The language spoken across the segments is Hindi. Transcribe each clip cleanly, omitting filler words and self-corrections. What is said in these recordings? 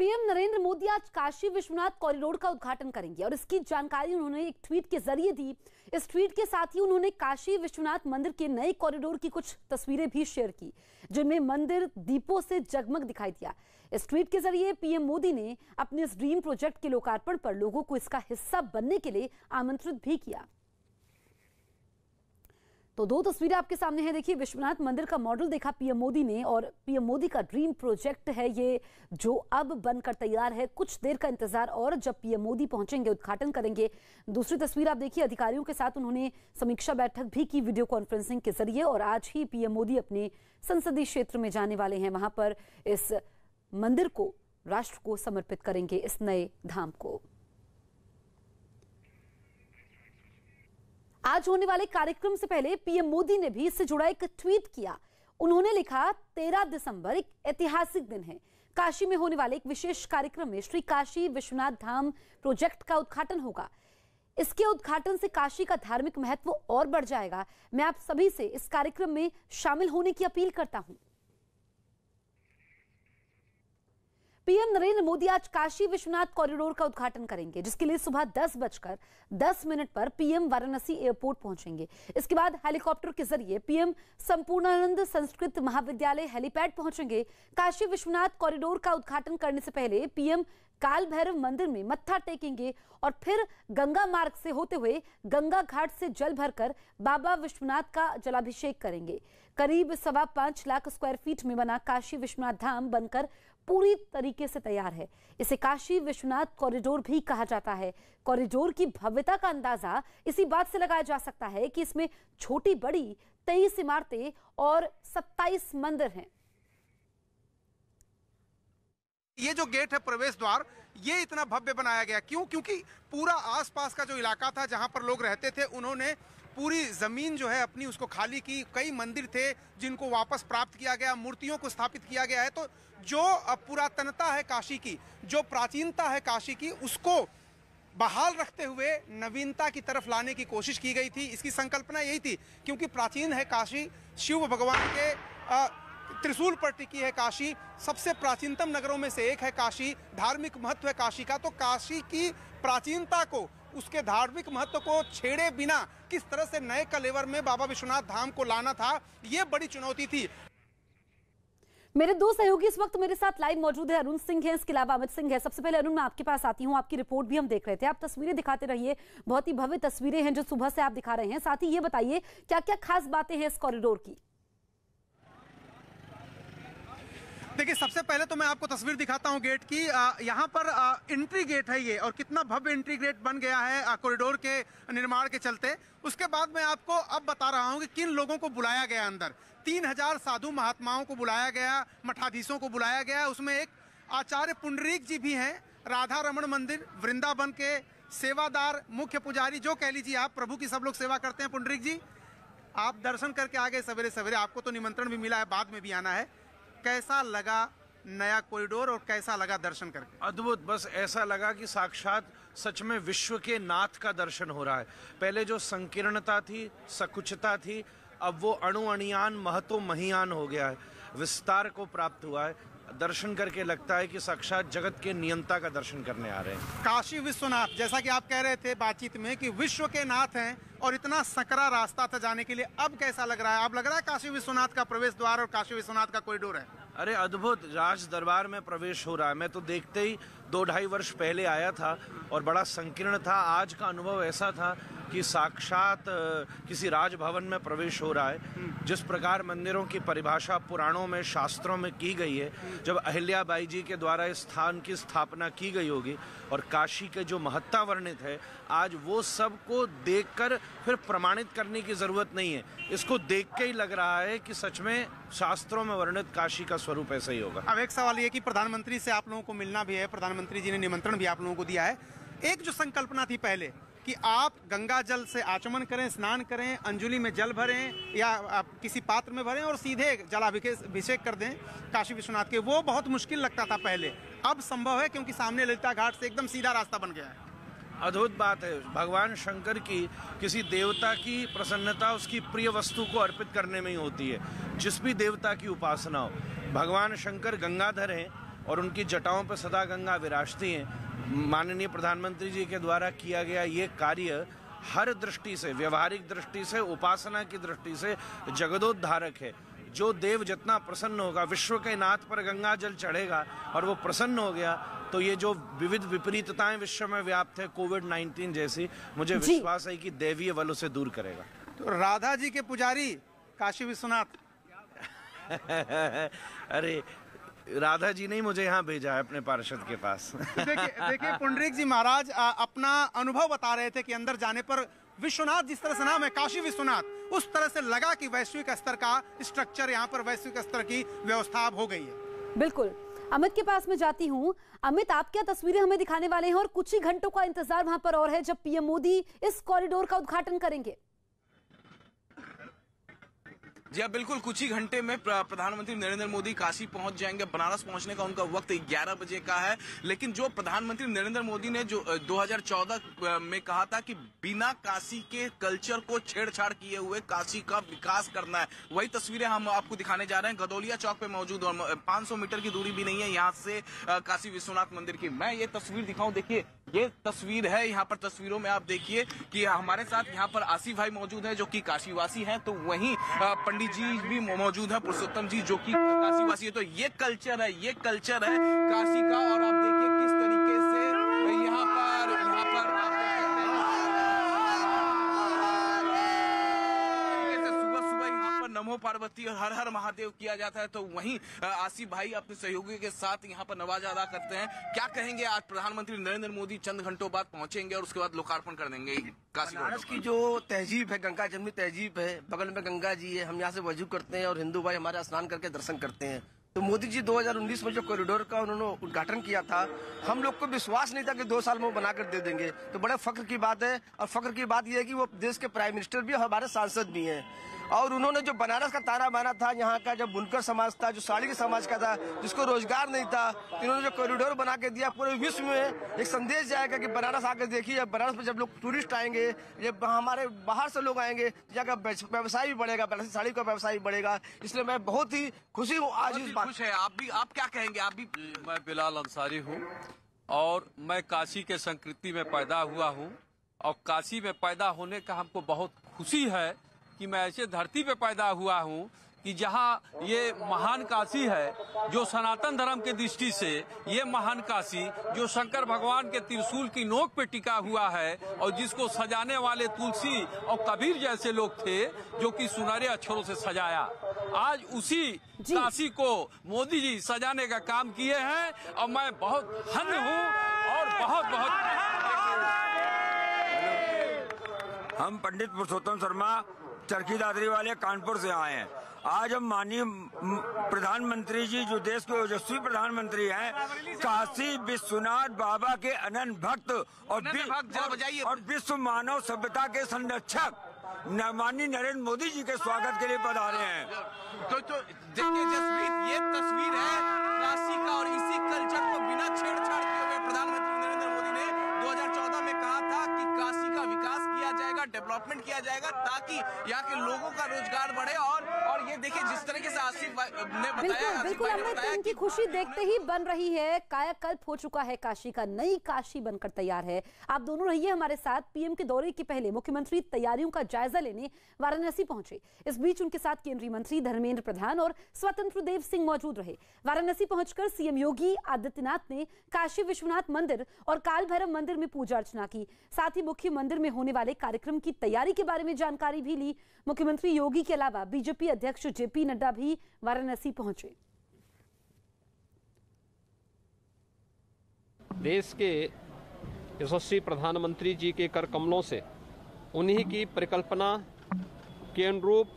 पीएम नरेंद्र मोदी आज काशी विश्वनाथ कॉरिडोर का उद्घाटन करेंगे और इसकी जानकारी उन्होंने एक ट्वीट के जरिए दी। इस ट्वीट के साथ ही उन्होंने काशी विश्वनाथ मंदिर के नए कॉरिडोर की कुछ तस्वीरें भी शेयर की, जिनमें मंदिर दीपों से जगमग दिखाई दिया। इस ट्वीट के जरिए पीएम मोदी ने अपने इस ड्रीम प्रोजेक्ट के लोकार्पण पर लोगों को इसका हिस्सा बनने के लिए आमंत्रित भी किया। तो दो तस्वीरें आपके सामने हैं। देखिए, विश्वनाथ मंदिर का मॉडल देखा पीएम मोदी ने और पीएम मोदी का ड्रीम प्रोजेक्ट है ये, जो अब बनकर तैयार है। कुछ देर का इंतजार और जब पीएम मोदी पहुंचेंगे, उद्घाटन करेंगे। दूसरी तस्वीर आप देखिए, अधिकारियों के साथ उन्होंने समीक्षा बैठक भी की वीडियो कॉन्फ्रेंसिंग के जरिए और आज ही पीएम मोदी अपने संसदीय क्षेत्र में जाने वाले हैं। वहां पर इस मंदिर को राष्ट्र को समर्पित करेंगे, इस नए धाम को। आज होने वाले कार्यक्रम से पहले पीएम मोदी ने भी इससे जुड़ा एक ट्वीट किया। उन्होंने लिखा, 13 दिसंबर एक ऐतिहासिक दिन है। काशी में होने वाले एक विशेष कार्यक्रम में श्री काशी विश्वनाथ धाम प्रोजेक्ट का उद्घाटन होगा। इसके उद्घाटन से काशी का धार्मिक महत्व और बढ़ जाएगा। मैं आप सभी से इस कार्यक्रम में शामिल होने की अपील करता हूं। पीएम नरेंद्र मोदी आज काशी विश्वनाथ कॉरिडोर का उद्घाटन करेंगे, जिसके लिए सुबह 10:10 पर पीएम वाराणसी एयरपोर्ट पहुंचेंगे। इसके बाद हेलीकॉप्टर के जरिए पीएम संपूर्णानंद संस्कृत महाविद्यालय हेलीपैड पहुंचेंगे। काशी विश्वनाथ कॉरिडोर का उद्घाटन करने से पहले पीएम काल भैरव मंदिर में मत्था टेकेंगे और फिर गंगा मार्ग से होते हुए गंगा घाट से जल भरकर बाबा विश्वनाथ का जलाभिषेक करेंगे। करीब 5.25 लाख स्क्वायर फीट में बना काशी विश्वनाथ धाम बनकर पूरी तरीके से तैयार है। इसे काशी विश्वनाथ कॉरिडोर भी कहा जाता है। कॉरिडोर की भव्यता का अंदाजा इसी बात से लगाया जा सकता है कि इसमें छोटी बड़ी 23 इमारतें और 27 मंदिर हैं। ये जो गेट है, प्रवेश द्वार, ये इतना भव्य बनाया गया क्यों? क्योंकि पूरा आसपास का जो इलाका था जहां पर लोग रहते थे, उन्होंने पूरी जमीन जो है अपनी उसको खाली की। कई मंदिर थे जिनको वापस प्राप्त किया गया, मूर्तियों को स्थापित किया गया है। तो जो पुरातनता है काशी की, जो प्राचीनता है काशी की, उसको बहाल रखते हुए नवीनता की तरफ लाने की कोशिश की गई थी। इसकी संकल्पना यही थी, क्योंकि प्राचीन है काशी, शिव भगवान के त्रिशूल पर टिकी है काशी, सबसे प्राचीनतम नगरों में से एक है काशी, धार्मिक महत्व है काशी का। तो काशी की प्राचीनता को, उसके धार्मिक महत्व को छेड़े बिना किस तरह से नए कलेवर में बाबा विश्वनाथ धाम को लाना था, ये बड़ी चुनौती थी। मेरे दो सहयोगी इस वक्त मेरे साथ लाइव मौजूद है। अरुण सिंह है, इसके अलावा अमित सिंह है। सबसे पहले अरुण, मैं आपके पास आती हूँ। आपकी रिपोर्ट भी हम देख रहे थे, आप तस्वीरें दिखाते रहिए। बहुत ही भव्य तस्वीरें हैं जो सुबह से आप दिखा रहे हैं। साथ ही ये बताइए, क्या क्या खास बातें हैं इस कॉरिडोर की? देखिए, सबसे पहले तो मैं आपको तस्वीर दिखाता हूं गेट की। यहाँ पर एंट्री गेट है ये, और कितना भव्य एंट्री गेट बन गया है कॉरिडोर के निर्माण के चलते। उसके बाद मैं आपको अब बता रहा हूं कि किन लोगों को बुलाया गया अंदर। 3000 साधु महात्माओं को बुलाया गया, मठाधीशों को बुलाया गया। उसमें एक आचार्य पुंडरीक जी भी हैं, राधा रमण मंदिर वृंदावन के सेवादार मुख्य पुजारी, जो कह लीजिए आप, प्रभु की सब लोग सेवा करते हैं। पुंडरीक जी, आप दर्शन करके आ गए सवेरे सवेरे, आपको तो निमंत्रण भी मिला है, बाद में भी आना है। कैसा लगा नया कॉरिडोर और कैसा लगा दर्शन करके? अद्भुत, बस ऐसा लगा कि साक्षात सच में विश्व के नाथ का दर्शन हो रहा है। पहले जो संकीर्णता थी, सकुचता थी, अब वो अणु अणियान महतो महियान हो गया है, विस्तार को प्राप्त हुआ है। दर्शन करके लगता है कि साक्षात जगत के नियंता का दर्शन करने आ रहे हैं। काशी विश्वनाथ, जैसा कि आप कह रहे थे बातचीत में कि विश्व के नाथ हैं और इतना सकरा रास्ता था जाने के लिए, अब कैसा लग रहा है? अब लग रहा है काशी विश्वनाथ का प्रवेश द्वार और काशी विश्वनाथ का कॉरिडोर है? अरे अद्भुत, राज दरबार में प्रवेश हो रहा है। मैं तो देखते ही 2-2.5 वर्ष पहले आया था और बड़ा संकीर्ण था। आज का अनुभव ऐसा था कि साक्षात किसी राजभवन में प्रवेश हो रहा है। जिस प्रकार मंदिरों की परिभाषा पुराणों में, शास्त्रों में की गई है, जब अहिल्याबाई जी के द्वारा इस स्थान की स्थापना की गई होगी और काशी के जो महत्ता वर्णित है, आज वो सब को देखकर फिर प्रमाणित करने की जरूरत नहीं है। इसको देख के ही लग रहा है कि सच में शास्त्रों में वर्णित काशी का स्वरूप ऐसा ही होगा। अब एक सवाल ये कि प्रधानमंत्री से आप लोगों को मिलना भी है, प्रधानमंत्री जी ने निमंत्रण भी आप लोगों को दिया है। एक जो संकल्पना थी पहले कि आप गंगा जल से आचमन करें, स्नान करें, अंजुलि में जल भरें या आप किसी पात्र में भरें और सीधे जलाभिषेक कर दें काशी विश्वनाथ के, वो बहुत मुश्किल लगता था पहले। अब संभव है क्योंकि सामने ललिता घाट से एकदम सीधा रास्ता बन गया है। अद्भुत बात है। भगवान शंकर की किसी देवता की प्रसन्नता उसकी प्रिय वस्तु को अर्पित करने में ही होती है। जिस भी देवता की उपासना हो, भगवान शंकर गंगाधर हैं और उनकी जटाओं पर सदा गंगा विराजती हैं। माननीय प्रधानमंत्री जी के द्वारा किया गया ये कार्य हर दृष्टि से, व्यवहारिक दृष्टि से, उपासना की दृष्टि से जगदोद्धारक है। जो देव जितना प्रसन्न होगा, विश्व के नाथ पर गंगा जल चढ़ेगा और वो प्रसन्न हो गया, तो ये जो विविध विपरीतताएं विश्व में व्याप्त है, कोविड-19 जैसी, मुझे विश्वास है कि दैवीय बल उसे दूर करेगा। तो राधा जी के पुजारी काशी विश्वनाथ अरे राधा जी ने ही मुझे यहाँ भेजा है अपने पार्षद के पास। देखिए पुंडरीक जी महाराज अपना अनुभव बता रहे थे कि अंदर जाने पर विश्वनाथ, जिस तरह से नाम है काशी विश्वनाथ, उस तरह से लगा कि वैश्विक स्तर का स्ट्रक्चर, यहाँ पर वैश्विक स्तर की व्यवस्था अब हो गई है। बिल्कुल, अमित के पास मैं जाती हूँ। अमित, आप क्या तस्वीरें हमें दिखाने वाले हैं और कुछ ही घंटों का इंतजार वहां पर और है जब पीएम मोदी इस कॉरिडोर का उद्घाटन करेंगे? जी हाँ, बिल्कुल, कुछ ही घंटे में प्रधानमंत्री नरेंद्र मोदी काशी पहुंच जाएंगे। बनारस पहुंचने का उनका वक्त 11 बजे का है, लेकिन जो प्रधानमंत्री नरेंद्र मोदी ने जो 2014 में कहा था कि बिना काशी के कल्चर को छेड़छाड़ किए हुए काशी का विकास करना है, वही तस्वीरें हम आपको दिखाने जा रहे हैं। गदौलिया चौक पे मौजूद, और 500 मीटर की दूरी भी नहीं है यहाँ से काशी विश्वनाथ मंदिर की। मैं ये तस्वीर दिखाऊं, देखिए ये तस्वीर है। यहाँ पर तस्वीरों में आप देखिए कि हमारे साथ यहाँ पर आसिफ भाई मौजूद है जो कि काशीवासी हैं, तो वहीं पंडित जी भी मौजूद है, पुरुषोत्तम जी, जो कि काशीवासी है। तो ये कल्चर है काशी का। और आप देखिए किस तरीके से यहाँ पर नमो पार्वती और हर हर महादेव किया जाता है। तो वहीं आसिफ भाई अपने सहयोगी के साथ यहाँ पर नवाजा अदा करते हैं। क्या कहेंगे, आज प्रधानमंत्री नरेंद्र मोदी चंद घंटों बाद पहुंचेंगे और उसके बाद लोकार्पण कर देंगे काशी। बनारस की जो तहजीब है, गंगा जमुनी तहजीब है, बगल में गंगा जी है, हम यहाँ से वजू करते हैं और हिंदू भाई हमारे स्नान करके दर्शन करते हैं। तो मोदी जी 2019 में जो कॉरिडोर का उन्होंने उद्घाटन किया था, हम लोग को विश्वास नहीं था कि 2 साल में वो बनाकर दे देंगे। तो बड़े फख्र की बात है, और फख्र की बात यह है कि वो देश के प्राइम मिनिस्टर भी और हमारे सांसद भी हैं। और उन्होंने जो बनारस का ताना बाना था, यहाँ का जो बुनकर समाज था, जो साड़ी के समाज का था, जिसको रोजगार नहीं था, इन्होंने जो कॉरिडोर बना के दिया, पूरे विश्व में एक संदेश जाएगा कि बनारस आकर देखिए। बनारस में जब लोग टूरिस्ट आएंगे, जब हमारे बाहर से लोग आएंगे, जगह व्यवसाय भी बढ़ेगा, बनारसी साड़ी का व्यवसाय भी बढ़ेगा। इसलिए मैं बहुत ही खुशी हूँ आज इस बात। आप क्या कहेंगे? आप भी? मैं बिलाल अंसारी हूँ और मैं काशी के संस्कृति में पैदा हुआ हूँ, और काशी में पैदा होने का हमको बहुत खुशी है कि मैं ऐसे धरती पे पैदा हुआ हूँ कि जहाँ ये महान काशी है, जो सनातन धर्म के दृष्टि से ये महान काशी, जो शंकर भगवान के त्रिशूल की नोक पे टिका हुआ है, और जिसको सजाने वाले तुलसी और कबीर जैसे लोग थे, जो कि सुनहरे अक्षरों से सजाया। आज उसी काशी को मोदी जी सजाने का काम किए हैं, और मैं बहुत धन्य हूँ और बहुत हम पंडित पुरुषोत्तम शर्मा चरखी दादरी वाले कानपुर से आए हैं। आज हम माननीय प्रधानमंत्री जी, जो देश के ओजस्वी प्रधानमंत्री हैं, काशी विश्वनाथ बाबा के अनंत भक्त और विश्व मानव सभ्यता के संरक्षक माननीय नरेंद्र मोदी जी के स्वागत के लिए पधारे हैं। तो देखिए जसप्रीत, ये तस्वीर है काशी का, और इसी कल्चर को बिना छेड़छाड़ किए हुए प्रधानमंत्री नरेंद्र मोदी ने 2014 में कहा था कि काशी का विकास किया जाएगा, डेवलपमेंट किया जाएगा, ताकि यहाँ के लोगों का रोजगार बढ़े। और ये देखिए जिस तरीके से आसिफ ने बताया, बिल्कुल अमित, उनकी खुशी देखते ही बन रही है। कायाकल्प हो चुका है काशी का, नई काशी बनकर तैयार है। आप दोनों रहिए हमारे साथ। पीएम के दौरे के पहले मुख्यमंत्री तैयारियों का जायजा लेने वाराणसी पहुंचे। इस बीच उनके साथ केंद्रीय मंत्री धर्मेंद्र प्रधान और स्वतंत्र देव सिंह मौजूद रहे। वाराणसी पहुंचकर सीएम योगी आदित्यनाथ ने काशी विश्वनाथ मंदिर और काल भैरव मंदिर में पूजा अर्चना की। साथ ही मुख्य मंदिर में होने वाले कार्यक्रम की तैयारी के बारे में जानकारी भी ली। मुख्यमंत्री योगी के अलावा बीजेपी अध्यक्ष जेपी नड्डा भी वाराणसी पहुंचे। देश के यशस्वी प्रधानमंत्री जी के कर कमलों से, उन्हीं की परिकल्पना के अनुरूप,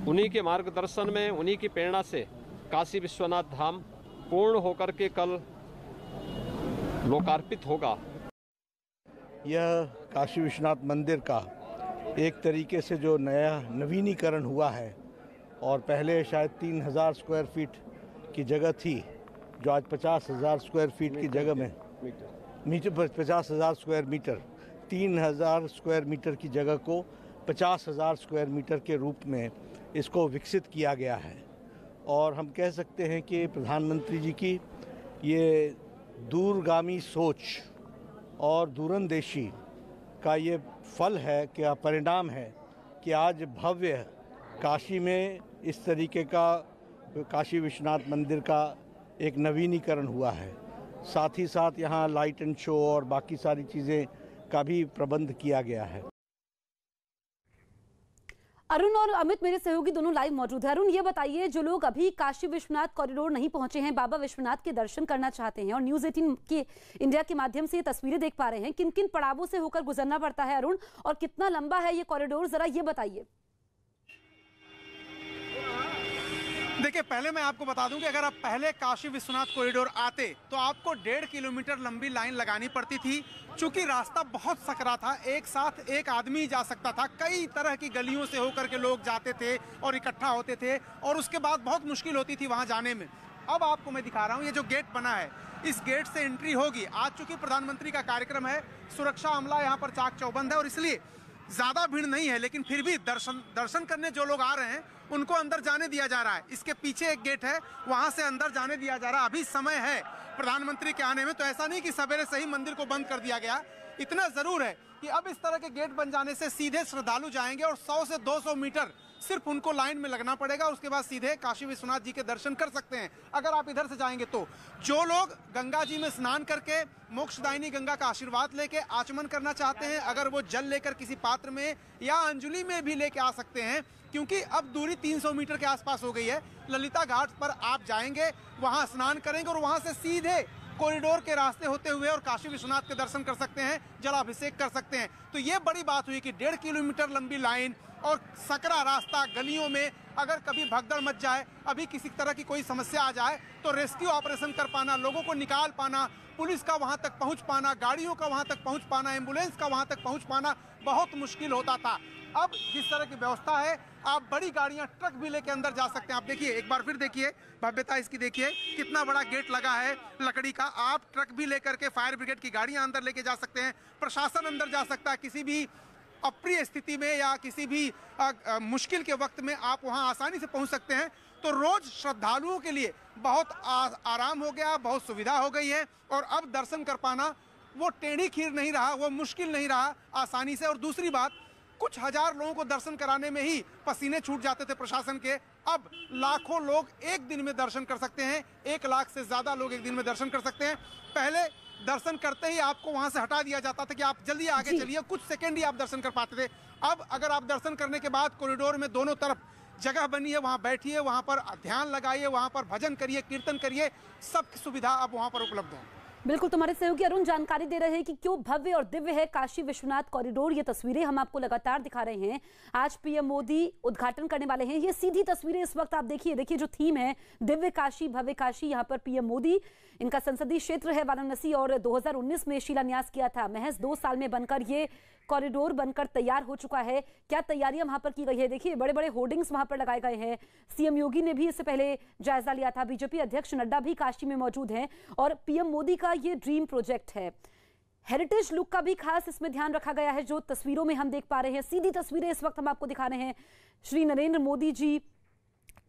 उन्हीं के मार्गदर्शन में, उन्हीं की प्रेरणा से काशी विश्वनाथ धाम पूर्ण होकर के कल लोकार्पित होगा। यह काशी विश्वनाथ मंदिर का एक तरीके से जो नया नवीनीकरण हुआ है, और पहले शायद 3000 स्क्वायर फीट की जगह थी, जो आज 50,000 स्क्वायर फीट की जगह में metre 50,000 square metre 3000 square metre की जगह को 50,000 स्क्वायर मीटर के रूप में इसको विकसित किया गया है। और हम कह सकते हैं कि प्रधानमंत्री जी की ये दूरगामी सोच और दूरंदेशी का ये फल है, क्या परिणाम है कि आज भव्य काशी में इस तरीके का काशी विश्वनाथ मंदिर का एक नवीनीकरण हुआ है। साथ ही साथ यहाँ लाइट एंड शो और बाकी सारी चीज़ें का भी प्रबंध किया गया है। अरुण और अमित मेरे सहयोगी दोनों लाइव मौजूद हैं। अरुण, ये बताइए, जो लोग अभी काशी विश्वनाथ कॉरिडोर नहीं पहुंचे हैं, बाबा विश्वनाथ के दर्शन करना चाहते हैं और न्यूज़ 18 के इंडिया के माध्यम से ये तस्वीरें देख पा रहे हैं, किन किन पड़ावों से होकर गुजरना पड़ता है अरुण, और कितना लंबा है ये कॉरिडोर, जरा ये बताइए। देखिए, पहले मैं आपको बता दूं कि अगर आप पहले काशी विश्वनाथ कॉरिडोर आते तो आपको 1.5 किलोमीटर लंबी लाइन लगानी पड़ती थी। चूंकि रास्ता बहुत सकरा था, एक साथ एक आदमी जा सकता था, कई तरह की गलियों से होकर के लोग जाते थे और इकट्ठा होते थे और उसके बाद बहुत मुश्किल होती थी वहां जाने में। अब आपको मैं दिखा रहा हूं, ये जो गेट बना है, इस गेट से एंट्री होगी। आज चूंकि प्रधानमंत्री का कार्यक्रम है, सुरक्षा अमला यहाँ पर चाक चौबंद है और इसलिए ज्यादा भीड़ नहीं है, लेकिन फिर भी दर्शन करने जो लोग आ रहे हैं उनको अंदर जाने दिया जा रहा है। इसके पीछे एक गेट है, वहां से अंदर जाने दिया जा रहा है। अभी समय है प्रधानमंत्री के आने में, तो ऐसा नहीं कि सवेरे से ही मंदिर को बंद कर दिया गया। इतना जरूर है कि अब इस तरह के गेट बन जाने से सीधे श्रद्धालु जाएंगे और 100 से 200 मीटर सिर्फ उनको लाइन में लगना पड़ेगा। उसके बाद सीधे काशी विश्वनाथ जी के दर्शन कर सकते हैं अगर आप इधर से जाएंगे तो। जो लोग गंगा जी में स्नान करके मोक्षदायिनी गंगा का आशीर्वाद लेके आचमन करना चाहते हैं, अगर वो जल लेकर किसी पात्र में या अंजलि में भी लेके आ सकते हैं, क्योंकि अब दूरी 300 मीटर के आसपास हो गई है। ललिता घाट पर आप जाएंगे, वहां स्नान करेंगे और वहां से सीधे कॉरिडोर के रास्ते होते हुए और काशी विश्वनाथ के दर्शन कर सकते हैं, जलाभिषेक कर सकते हैं। तो ये बड़ी बात हुई कि 1.5 किलोमीटर लंबी लाइन और सकरा रास्ता, गलियों में अगर कभी भगदड़ मच जाए, अभी किसी तरह की कोई समस्या आ जाए तो रेस्क्यू ऑपरेशन कर पाना, लोगों को निकाल पाना, पुलिस का वहां तक पहुंच पाना, गाड़ियों का वहां तक पहुंच पाना, एम्बुलेंस का वहां तक पहुंच पाना बहुत मुश्किल होता था। अब जिस तरह की व्यवस्था है, आप बड़ी गाड़ियां, ट्रक भी लेके अंदर जा सकते हैं। आप देखिए, एक बार फिर देखिए भव्यता इसकी, देखिए कितना बड़ा गेट लगा है लकड़ी का। आप ट्रक भी लेकर के फायर ब्रिगेड की गाड़ियां अंदर लेके जा सकते हैं, प्रशासन अंदर जा सकता है। किसी भी अप्रिय स्थिति में या किसी भी मुश्किल के वक्त में आप वहां आसानी से पहुंच सकते हैं। तो रोज श्रद्धालुओं के लिए बहुत आराम हो गया, बहुत सुविधा हो गई है और अब दर्शन कर पाना वो टेढ़ी खीर नहीं रहा, वो मुश्किल नहीं रहा, आसानी से। और दूसरी बात, कुछ हजार लोगों को दर्शन कराने में ही पसीने छूट जाते थे प्रशासन के, अब लाखों लोग एक दिन में दर्शन कर सकते हैं। 1 लाख से ज्यादा लोग एक दिन में दर्शन कर सकते हैं। पहले दर्शन करते ही आपको वहां से हटा दिया जाता था कि आप जल्दी आगे चलिए, कुछ सेकंड ही आप दर्शन कर पाते थे। अब अगर आप दर्शन करने के बाद कॉरिडोर में दोनों तरफ जगह बनी है, वहां बैठिए, वहां पर ध्यान लगाइए, वहां पर भजन करिए, कीर्तन करिए, सब सुविधा अब वहां पर उपलब्ध है। बिल्कुल, तुम्हारे सहयोगी अरुण जानकारी दे रहे हैं कि क्यों भव्य और दिव्य है काशी विश्वनाथ कॉरिडोर। ये तस्वीरें हम आपको लगातार दिखा रहे हैं। आज पीएम मोदी उद्घाटन करने वाले हैं। ये सीधी तस्वीरें इस वक्त आप देखिए जो थीम है दिव्य काशी भव्य काशी, यहाँ पर पीएम मोदी, इनका संसदीय क्षेत्र है वाराणसी और 2019 में शिलान्यास किया था। महज 2 साल में बनकर ये कॉरिडोर बनकर तैयार हो चुका है। क्या तैयारियां वहां पर की गई है, देखिए बड़े बड़े होर्डिंग्स वहां पर लगाए गए हैं। सीएम योगी ने भी इससे पहले जायजा लिया था, बीजेपी अध्यक्ष नड्डा भी काशी में मौजूद हैं और पीएम मोदी का ये ड्रीम प्रोजेक्ट है। हेरिटेज लुक का भी खास इसमें ध्यान रखा गया है, जो तस्वीरों में हम देख पा रहे हैं। सीधी तस्वीरें इस वक्त हम आपको दिखा रहे हैं। श्री नरेंद्र मोदी जी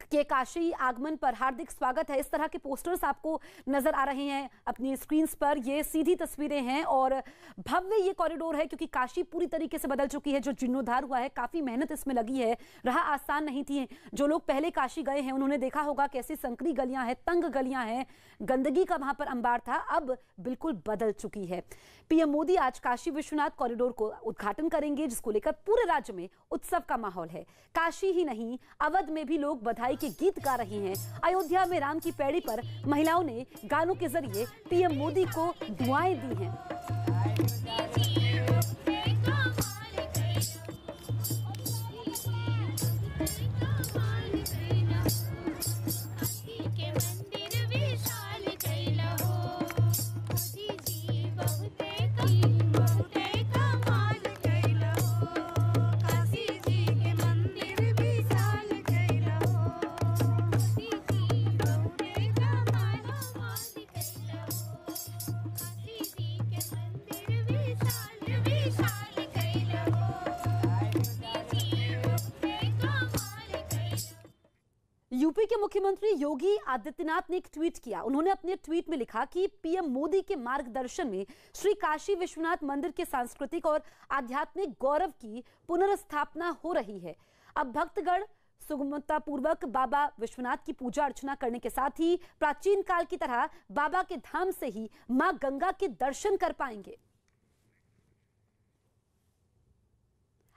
के काशी आगमन पर हार्दिक स्वागत है, इस तरह के पोस्टर्स आपको नजर आ रहे हैं अपनी स्क्रीन पर। ये सीधी तस्वीरें हैं और भव्य ये कॉरिडोर है, क्योंकि काशी पूरी तरीके से बदल चुकी है। जो जीर्णोद्धार हुआ है, काफी मेहनत इसमें लगी है, रहा आसान नहीं थी। जो लोग पहले काशी गए हैं उन्होंने देखा होगा कैसी संकरी गलियां हैं, तंग गलियां हैं, गंदगी का वहां पर अंबार था, अब बिल्कुल बदल चुकी है। पीएम मोदी आज काशी विश्वनाथ कॉरिडोर को उद्घाटन करेंगे, जिसको लेकर पूरे राज्य में उत्सव का माहौल है। काशी ही नहीं, अवध में भी लोग बधाई के गीत गा रहे हैं। अयोध्या में राम की पैड़ी पर महिलाओं ने गानों के जरिए पीएम मोदी को दुआएं दी हैं। काशी जी के मंदिर विशाल यूपी के मुख्यमंत्री योगी आदित्यनाथ ने एक ट्वीट किया। उन्होंने अपने ट्वीट में लिखा कि पीएम मोदी के मार्गदर्शन में श्री काशी विश्वनाथ मंदिर के सांस्कृतिक और आध्यात्मिक गौरव की पुनर्स्थापना हो रही है। अब भक्तगण सुगमता पूर्वक बाबा विश्वनाथ की पूजा अर्चना करने के साथ ही प्राचीन काल की तरह बाबा के धाम से ही मां गंगा के दर्शन कर पाएंगे।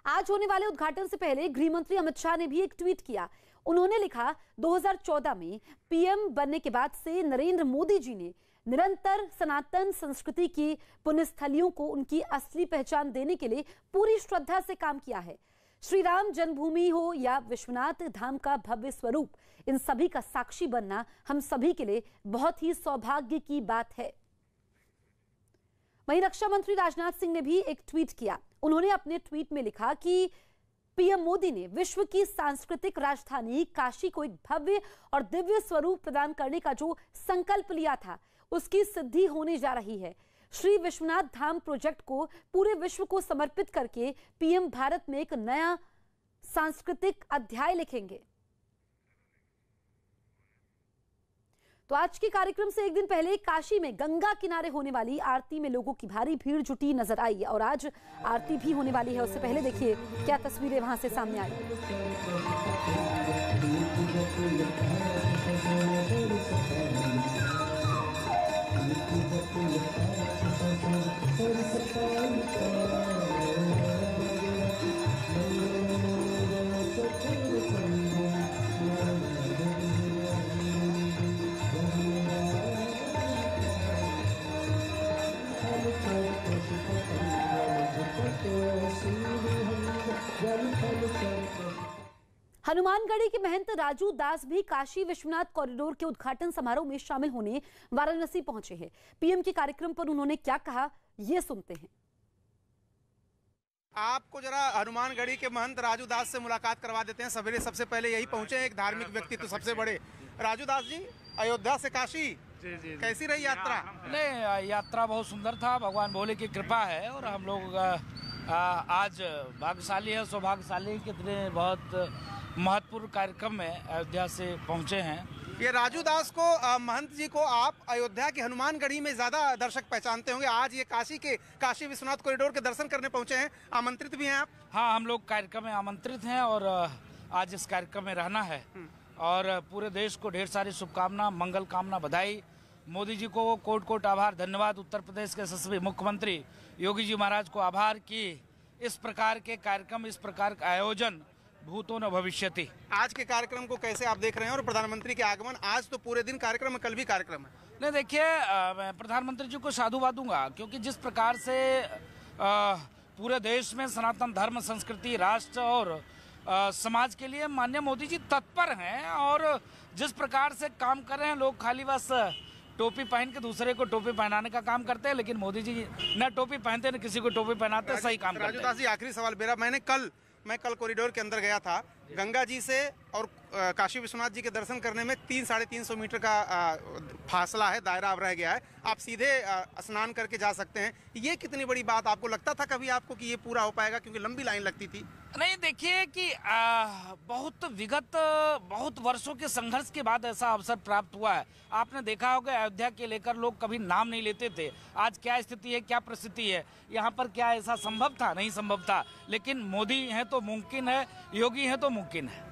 आज होने वाले उद्घाटन से पहले गृह मंत्री अमित शाह ने भी एक ट्वीट किया। उन्होंने लिखा, 2014 में पीएम बनने के बाद से नरेंद्र मोदी जी ने निरंतर सनातन संस्कृति की पुण्यस्थलियों को उनकी असली पहचान देने के लिए पूरी श्रद्धा से काम किया है। श्री राम जन्मभूमि हो या विश्वनाथ धाम का भव्य स्वरूप, इन सभी का साक्षी बनना हम सभी के लिए बहुत ही सौभाग्य की बात है। वहीं रक्षा मंत्री राजनाथ सिंह ने भी एक ट्वीट किया। उन्होंने अपने ट्वीट में लिखा कि पीएम मोदी ने विश्व की सांस्कृतिक राजधानी काशी को एक भव्य और दिव्य स्वरूप प्रदान करने का जो संकल्प लिया था, उसकी सिद्धि होने जा रही है। श्री विश्वनाथ धाम प्रोजेक्ट को पूरे विश्व को समर्पित करके पीएम भारत में एक नया सांस्कृतिक अध्याय लिखेंगे। तो आज के कार्यक्रम से एक दिन पहले काशी में गंगा किनारे होने वाली आरती में लोगों की भारी भीड़ जुटी नजर आई और आज आरती भी होने वाली है। उससे पहले देखिए क्या तस्वीरें वहां से सामने आई। हनुमानगढ़ी के महंत राजू दास भी काशी विश्वनाथ कॉरिडोर के उद्घाटन समारोह में शामिल होने वाराणसी पहुंचे हैं। पीएम के कार्यक्रम पर उन्होंने क्या कहा, ये सुनते हैं। आपको जरा हनुमानगढ़ी के महंत राजू दास से मुलाकात करवा देते हैं। सवेरे सबसे पहले यही पहुंचे, एक धार्मिक व्यक्तित्व सबसे बड़े। राजू दास जी, अयोध्या से काशी जी। कैसी रही यात्रा? नहीं, यात्रा बहुत सुंदर था, भगवान भोले की कृपा है और हम लोग आज भाग्यशाली है, सौभाग्यशाली कितने बहुत महत्वपूर्ण कार्यक्रम में अयोध्या से पहुंचे हैं। ये राजू दास को, महंत जी को आप अयोध्या की हनुमानगढ़ी में ज्यादा दर्शक पहचानते होंगे। आज ये काशी विश्वनाथ कॉरिडोर के दर्शन करने पहुंचे हैं, आमंत्रित भी हैं आप? हाँ, हम लोग कार्यक्रम में आमंत्रित हैं और आज इस कार्यक्रम में रहना है और पूरे देश को ढेर सारी शुभकामना, मंगल कामना, बधाई। मोदी जी को कोट कोट आभार, धन्यवाद। उत्तर प्रदेश के यशस्वी मुख्यमंत्री योगी जी महाराज को आभार कि इस प्रकार के कार्यक्रम, इस प्रकार का आयोजन भूतो न भविष्यति। आज के कार्यक्रम को कैसे आप देख रहे हैं और प्रधानमंत्री के आगमन, आज तो पूरे दिन कार्यक्रम है, कल भी कार्यक्रम है? नहीं, देखिए, मैं प्रधानमंत्री जी को साधुवाद दूंगा क्योंकि जिस प्रकार से पूरे देश में सनातन धर्म, संस्कृति, राष्ट्र और समाज के लिए माननीय मोदी जी तत्पर हैं और जिस प्रकार से काम कर रहे हैं, लोग खाली बस टोपी पहन के दूसरे को टोपी पहनाने का काम करते हैं, लेकिन मोदी जी न टोपी पहनते न किसी को टोपी पहनाते, सही काम करते हैं। राजू दास जी, आखिरी सवाल मेरा, मैं कल कॉरिडोर के अंदर गया था। गंगा जी से और काशी विश्वनाथ जी के दर्शन करने में 300-350 मीटर का फासला है, दायरा अब रह गया है। आप सीधे स्नान करके जा सकते हैं। ये कितनी बड़ी बात, आपको लगता था कभी आपको कि ये पूरा हो पाएगा, क्योंकि लंबी लाइन लगती थी? नहीं, देखिए कि बहुत वर्षों के संघर्ष के बाद ऐसा अवसर प्राप्त हुआ है। आपने देखा होगा अयोध्या के लेकर लोग कभी नाम नहीं लेते थे। आज क्या स्थिति है, क्या परिस्थिति है, यहाँ पर क्या ऐसा संभव था? नहीं संभव था, लेकिन मोदी है तो मुमकिन है, योगी है तो मुमकिन है।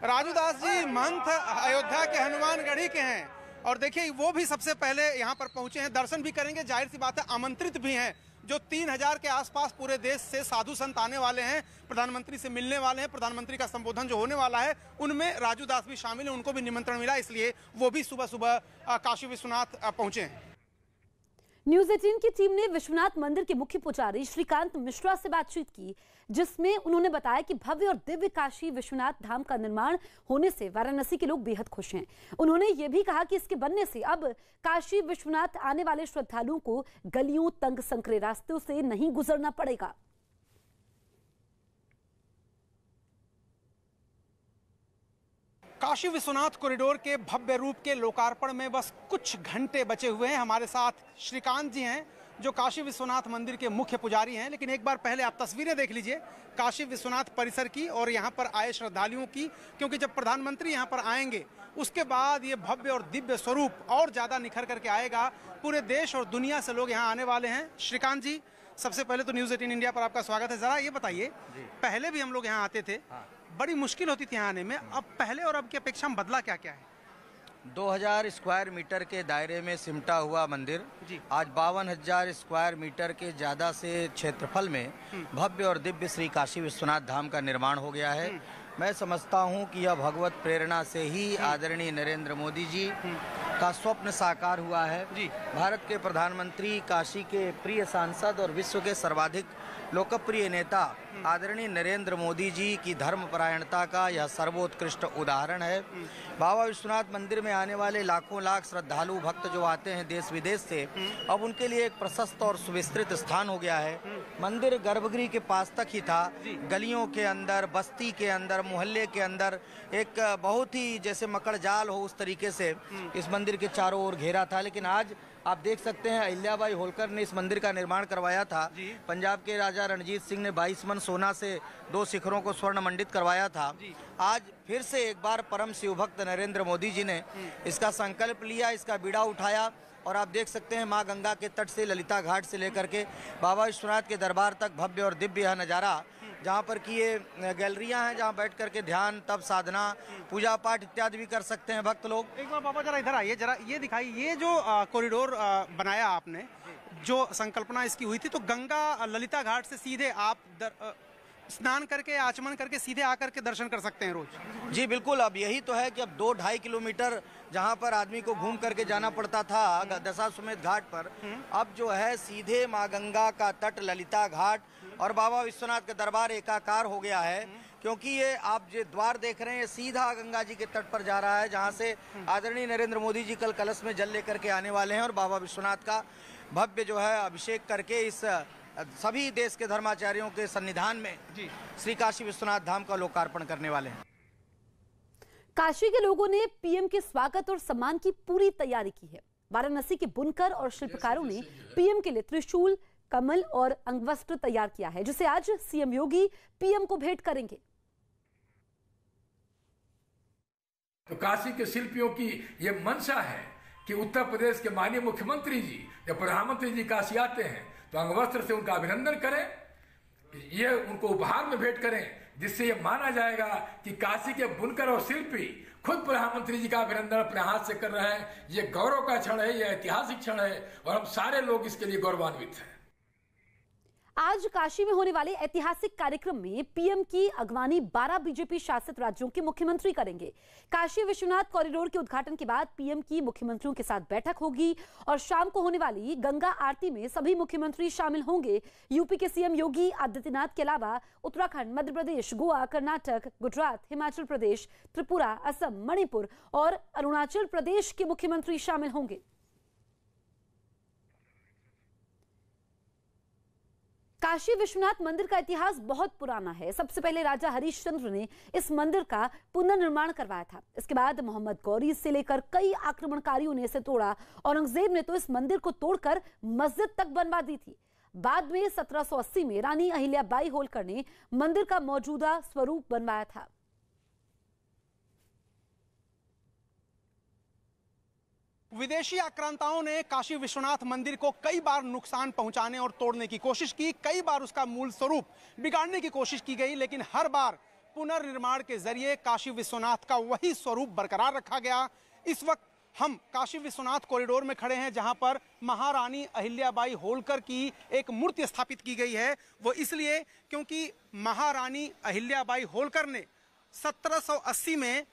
राजू दास जी महंत अयोध्या के हनुमानगढ़ी के हैं और देखिए वो भी सबसे पहले यहाँ पर पहुंचे हैं, दर्शन भी करेंगे, जाहिर सी बात है आमंत्रित भी हैं। जो 3000 के आसपास पूरे देश से साधु संत आने वाले हैं, प्रधानमंत्री से मिलने वाले हैं, प्रधानमंत्री का संबोधन जो होने वाला है उनमें राजू दास भी शामिल हैं, उनको भी निमंत्रण मिला, इसलिए वो भी सुबह सुबह काशी विश्वनाथ पहुंचे हैं। न्यूज 18 की टीम ने विश्वनाथ मंदिर के मुख्य पुजारी श्रीकांत मिश्रा से बातचीत की, जिसमें उन्होंने बताया कि भव्य और दिव्य काशी विश्वनाथ धाम का निर्माण होने से वाराणसी के लोग बेहद खुश हैं। उन्होंने ये भी कहा कि इसके बनने से अब काशी विश्वनाथ आने वाले श्रद्धालुओं को गलियों, तंग संकरे रास्तों से नहीं गुजरना पड़ेगा। काशी विश्वनाथ कॉरिडोर के भव्य रूप के लोकार्पण में बस कुछ घंटे बचे हुए हैं। हमारे साथ श्रीकांत जी हैं जो काशी विश्वनाथ मंदिर के मुख्य पुजारी हैं। लेकिन एक बार पहले आप तस्वीरें देख लीजिए काशी विश्वनाथ परिसर की और यहाँ पर आए श्रद्धालुओं की, क्योंकि जब प्रधानमंत्री यहाँ पर आएंगे उसके बाद ये भव्य और दिव्य स्वरूप और ज़्यादा निखर करके आएगा। पूरे देश और दुनिया से लोग यहाँ आने वाले हैं। श्रीकांत जी, सबसे पहले तो न्यूज़ 18 इंडिया पर आपका स्वागत है। ज़रा ये बताइए, पहले भी हम लोग यहाँ आते थे, बड़ी मुश्किल होती थी यहाँ आने में, अब पहले और अब की अपेक्षा में बदला क्या क्या है? 2000 स्क्वायर मीटर के दायरे में सिमटा हुआ मंदिर आज 52,000 स्क्वायर मीटर के ज़्यादा से क्षेत्रफल में भव्य और दिव्य श्री काशी विश्वनाथ धाम का निर्माण हो गया है। मैं समझता हूं कि यह भगवत प्रेरणा से ही आदरणीय नरेंद्र मोदी जी का स्वप्न साकार हुआ है। भारत के प्रधानमंत्री, काशी के प्रिय सांसद और विश्व के सर्वाधिक लोकप्रिय नेता आदरणीय नरेंद्र मोदी जी की धर्मपरायणता का यह सर्वोत्कृष्ट उदाहरण है। बाबा विश्वनाथ मंदिर में आने वाले लाखों लाख श्रद्धालु भक्त जो आते हैं देश विदेश से, अब उनके लिए एक प्रशस्त और सुविस्तृत स्थान हो गया है। मंदिर गर्भगृह के पास तक ही था, गलियों के अंदर, बस्ती के अंदर, मोहल्ले के अंदर एक बहुत ही जैसे मकड़ जाल हो उस तरीके से इस मंदिर के चारों ओर घेरा था। लेकिन आज आप देख सकते हैं अहिल्याबाई होलकर ने इस मंदिर का निर्माण करवाया था। पंजाब के राजा रणजीत सिंह ने 22 मन सोना से 2 शिखरों को स्वर्ण मंडित करवाया था। आज फिर से एक बार परम शिवभक्त नरेंद्र मोदी जी ने इसका संकल्प लिया, इसका बीड़ा उठाया और आप देख सकते हैं माँ गंगा के तट से ललिता घाट से लेकर के बाबा विश्वनाथ के दरबार तक भव्य और दिव्य यह नज़ारा, जहाँ पर कि ये गैलरियाँ हैं जहाँ बैठ करके ध्यान, तप साधना, पूजा पाठ इत्यादि भी कर सकते हैं भक्त लोग। एक बार बाबा जरा इधर आइए, जरा ये दिखाइए, ये जो कॉरिडोर बनाया आपने, जो संकल्पना इसकी हुई थी, तो गंगा ललिता घाट से सीधे आप स्नान करके, आचमन करके सीधे आकर के दर्शन कर सकते हैं रोज? जी बिल्कुल। अब यही तो है कि अब 2-2.5 किलोमीटर जहाँ पर आदमी को घूम करके जाना पड़ता था दशाश्वमेध घाट पर, अब जो है सीधे माँ गंगा का तट, ललिता घाट और बाबा विश्वनाथ का दरबार एकाकार हो गया है। क्योंकि ये आप जो द्वार देख रहे हैं सीधा गंगा जी के तट पर जा रहा है, जहाँ से आदरणीय नरेंद्र मोदी जी कल कलश में जल लेकर के आने वाले हैं और बाबा विश्वनाथ का भव्य जो है अभिषेक करके इस सभी देश के धर्माचार्यों के सन्निधान में श्री काशी विश्वनाथ धाम का लोकार्पण करने वाले हैं। काशी के लोगों ने पीएम के स्वागत और सम्मान की पूरी तैयारी की है। वाराणसी के बुनकर और शिल्पकारों ने पीएम के लिए त्रिशूल, कमल और अंगवस्त्र तैयार किया है, जिसे आज सीएम योगी पीएम को भेंट करेंगे। तो काशी के शिल्पियों की ये मंशा है कि उत्तर प्रदेश के माननीय मुख्यमंत्री जी या प्रधानमंत्री जी काशी आते हैं तो अंगवस्त्र से उनका अभिनंदन करें, ये उनको उपहार में भेंट करें, जिससे ये माना जाएगा कि काशी के बुनकर और शिल्पी खुद प्रधानमंत्री जी का अभिनंदन अपने हाथ से कर रहे हैं। ये गौरव का क्षण है, ये ऐतिहासिक क्षण है और हम सारे लोग इसके लिए गौरवान्वित हैं। आज काशी में होने वाले ऐतिहासिक कार्यक्रम में पीएम की अगवानी 12 बीजेपी शासित राज्यों के मुख्यमंत्री करेंगे। काशी विश्वनाथ कॉरिडोर के उद्घाटन के बाद पीएम की मुख्यमंत्रियों के साथ बैठक होगी और शाम को होने वाली गंगा आरती में सभी मुख्यमंत्री शामिल होंगे। यूपी के सीएम योगी आदित्यनाथ के अलावा उत्तराखंड, मध्य प्रदेश, गोवा, कर्नाटक, गुजरात, हिमाचल प्रदेश, त्रिपुरा, असम, मणिपुर और अरुणाचल प्रदेश के मुख्यमंत्री शामिल होंगे। काशी विश्वनाथ मंदिर का इतिहास बहुत पुराना है। सबसे पहले राजा हरिश्चंद्र ने इस मंदिर का पुनर्निर्माण करवाया था। इसके बाद मोहम्मद गौरी से लेकर कई आक्रमणकारियों ने इसे तोड़ा। औरंगजेब ने तो इस मंदिर को तोड़कर मस्जिद तक बनवा दी थी। बाद में 1780 में रानी अहिल्याबाई होलकर ने मंदिर का मौजूदा स्वरूप बनवाया था। विदेशी आक्रांताओं ने काशी विश्वनाथ मंदिर को कई बार नुकसान पहुंचाने और तोड़ने की कोशिश की, कई बार उसका मूल स्वरूप बिगाड़ने की कोशिश की गई, लेकिन हर बार पुनर्निर्माण के जरिए काशी विश्वनाथ का वही स्वरूप बरकरार रखा गया। इस वक्त हम काशी विश्वनाथ कॉरिडोर में खड़े हैं, जहां पर महारानी अहिल्याबाई होलकर की एक मूर्ति स्थापित की गई है। वो इसलिए क्योंकि महारानी अहिल्याबाई होलकर ने 1780 में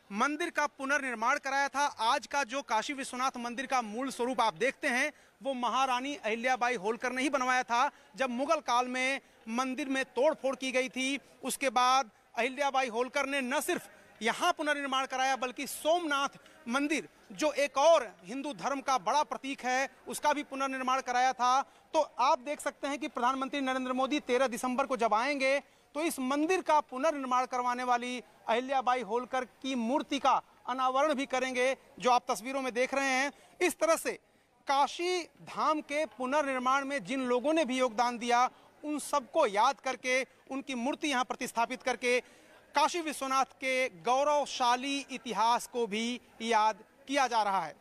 मंदिर का पुनर्निर्माण कराया था। आज का जो काशी विश्वनाथ मंदिर का मूल स्वरूप आप देखते हैं वो महारानी अहिल्याबाई होलकर ने ही बनवाया था। जब मुगल काल में मंदिर में तोड़फोड़ की गई थी, उसके बाद अहिल्याबाई होलकर ने न सिर्फ यहाँ पुनर्निर्माण कराया बल्कि सोमनाथ मंदिर जो एक और हिंदू धर्म का बड़ा प्रतीक है उसका भी पुनर्निर्माण कराया था। तो आप देख सकते हैं कि प्रधानमंत्री नरेंद्र मोदी 13 दिसंबर को जब आएंगे तो इस मंदिर का पुनर्निर्माण करवाने वाली अहिल्याबाई होलकर की मूर्ति का अनावरण भी करेंगे, जो आप तस्वीरों में देख रहे हैं। इस तरह से काशी धाम के पुनर्निर्माण में जिन लोगों ने भी योगदान दिया उन सबको याद करके उनकी मूर्ति यहाँ प्रतिस्थापित करके काशी विश्वनाथ के गौरवशाली इतिहास को भी याद किया जा रहा है।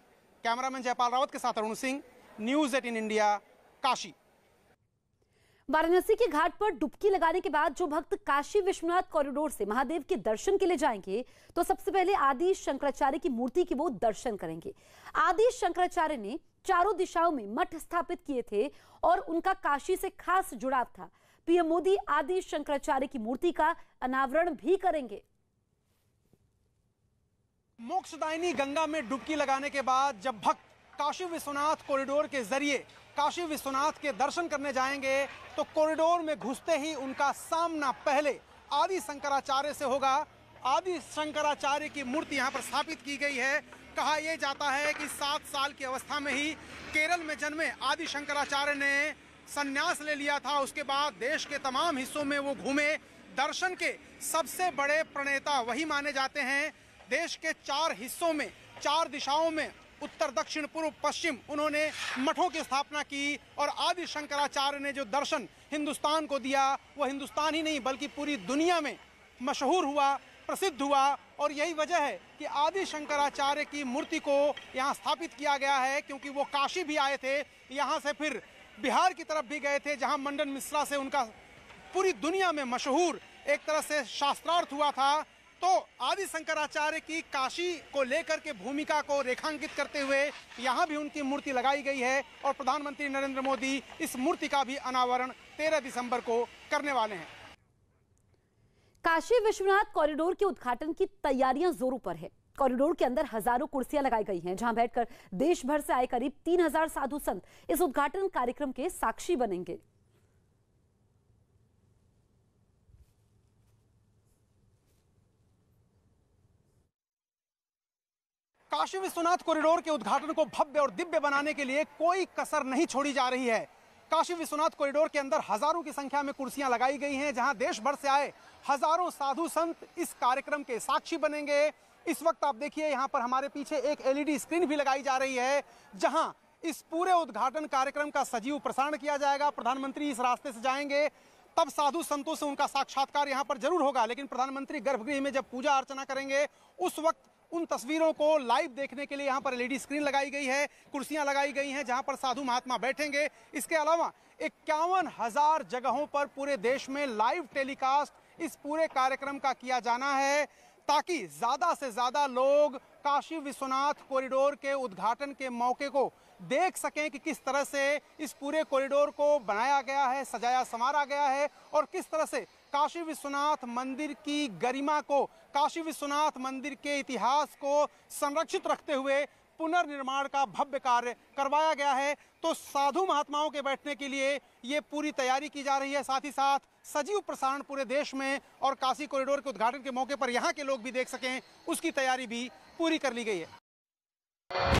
कैमरामैन जयपाल रावत के साथ अरुण सिंह, न्यूज़ 18 इंडिया, काशी। वाराणसी के घाट पर डुबकी लगाने के बाद जो भक्त काशी विश्वनाथ कॉरिडोर से महादेव के दर्शन के लिए जाएंगे तो सबसे पहले आदि शंकराचार्य की मूर्ति के वो दर्शन करेंगे। आदि शंकराचार्य ने चारों दिशाओं में मठ स्थापित किए थे और उनका काशी से खास जुड़ाव था। पीएम मोदी आदि शंकराचार्य की मूर्ति का अनावरण भी करेंगे। मोक्षदायिनी गंगा में डुबकी लगाने के बाद जब भक्त काशी विश्वनाथ कॉरिडोर के जरिए काशी विश्वनाथ के दर्शन करने जाएंगे तो कॉरिडोर में घुसते ही उनका सामना पहले आदि शंकराचार्य से होगा। आदि शंकराचार्य की मूर्ति यहाँ पर स्थापित की गई है। कहा यह जाता है कि 7 साल की अवस्था में ही केरल में जन्मे आदि शंकराचार्य ने संन्यास ले लिया था। उसके बाद देश के तमाम हिस्सों में वो घूमे। दर्शन के सबसे बड़े प्रणेता वही माने जाते हैं। देश के 4 हिस्सों में 4 दिशाओं में उत्तर, दक्षिण, पूर्व, पश्चिम उन्होंने मठों की स्थापना की और आदि शंकराचार्य ने जो दर्शन हिंदुस्तान को दिया वो हिंदुस्तान ही नहीं बल्कि पूरी दुनिया में मशहूर हुआ, प्रसिद्ध हुआ। और यही वजह है कि आदि शंकराचार्य की मूर्ति को यहाँ स्थापित किया गया है, क्योंकि वो काशी भी आए थे, यहाँ से फिर बिहार की तरफ भी गए थे जहाँ मंडन मिश्रा से उनका पूरी दुनिया में मशहूर एक तरह से शास्त्रार्थ हुआ था। तो आदि शंकराचार्य की काशी को लेकर के भूमिका को रेखांकित करते हुए यहाँ भी उनकी मूर्ति लगाई गई है और प्रधानमंत्री नरेंद्र मोदी इस मूर्ति का भी अनावरण 13 दिसंबर को करने वाले हैं। काशी विश्वनाथ कॉरिडोर के उद्घाटन की तैयारियां जोरों पर है। कॉरिडोर के अंदर हजारों कुर्सियां लगाई गई हैं, जहां बैठकर देश भर से आए करीब 3000 साधु संत इस उद्घाटन कार्यक्रम के साक्षी बनेंगे। काशी विश्वनाथ कॉरिडोर के उद्घाटन को भव्य और दिव्य बनाने के लिए कोई कसर नहीं छोड़ी जा रही है। काशी विश्वनाथ कॉरिडोर के अंदर हजारों की संख्या में कुर्सियां लगाई गई हैं, जहां देश भर से आए हजारों साधु संत इस कार्यक्रम के साक्षी बनेंगे। इस वक्त आप देखिए यहाँ पर हमारे पीछे एक LED स्क्रीन भी लगाई जा रही है, जहां इस पूरे उद्घाटन कार्यक्रम का सजीव प्रसारण किया जाएगा। प्रधानमंत्री इस रास्ते से जाएंगे, तब साधु संतों से उनका साक्षात्कार यहाँ पर जरूर होगा, लेकिन प्रधानमंत्री गर्भगृह में जब पूजा अर्चना करेंगे उस वक्त उन तस्वीरों को लाइव देखने के लिए यहाँ पर LED स्क्रीन लगाई गई है, कुर्सियां लगाई गई हैं जहां पर साधु महात्मा बैठेंगे। इसके अलावा 51,000 जगहों पर पूरे देश में लाइव टेलीकास्ट इस पूरे कार्यक्रम का किया जाना है, ताकि ज्यादा से ज्यादा लोग काशी विश्वनाथ कॉरिडोर के उद्घाटन के मौके को देख सकें कि किस तरह से इस पूरे कॉरिडोर को बनाया गया है, सजाया संवारा गया है और किस तरह से काशी विश्वनाथ मंदिर की गरिमा को, काशी विश्वनाथ मंदिर के इतिहास को संरक्षित रखते हुए पुनर्निर्माण का भव्य कार्य करवाया गया है। तो साधु महात्माओं के बैठने के लिए ये पूरी तैयारी की जा रही है। साथ ही साथ सजीव प्रसारण पूरे देश में और काशी कॉरिडोर के उद्घाटन के मौके पर यहाँ के लोग भी देख सकें, उसकी तैयारी भी पूरी कर ली गई है।